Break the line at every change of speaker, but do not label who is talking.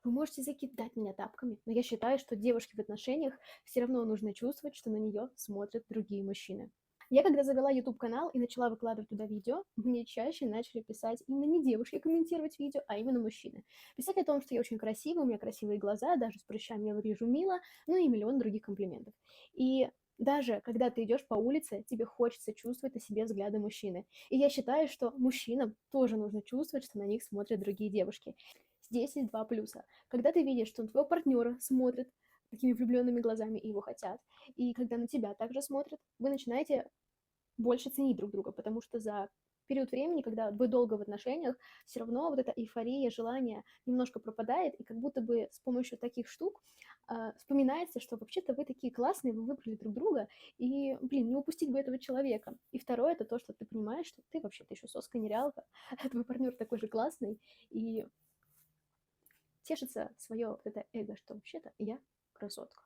Вы можете закидать меня тапками, но я считаю, что девушке в отношениях все равно нужно чувствовать, что на нее смотрят другие мужчины. Я когда завела YouTube-канал и начала выкладывать туда видео, мне чаще начали писать именно не девушки комментировать видео, а именно мужчины. Писать о том, что я очень красивая, у меня красивые глаза, даже с прыщами я выгляжу мило, ну и миллион других комплиментов. И даже когда ты идешь по улице, тебе хочется чувствовать на себе взгляды мужчины. И я считаю, что мужчинам тоже нужно чувствовать, что на них смотрят другие девушки. Здесь есть два плюса. Когда ты видишь, что на твоего партнера смотрят такими влюбленными глазами и его хотят, и когда на тебя также смотрят, вы начинаете больше ценить друг друга, потому что за период времени, когда вы долго в отношениях, все равно вот эта эйфория, желание немножко пропадает, и как будто бы с помощью таких штук вспоминается, что вообще-то вы такие классные, вы выбрали друг друга, и, блин, не упустить бы этого человека. И второе, это то, что ты понимаешь, что ты вообще-то еще соска нереалка, а твой партнер такой же классный, и тешится свое вот это эго, что вообще-то я красотка.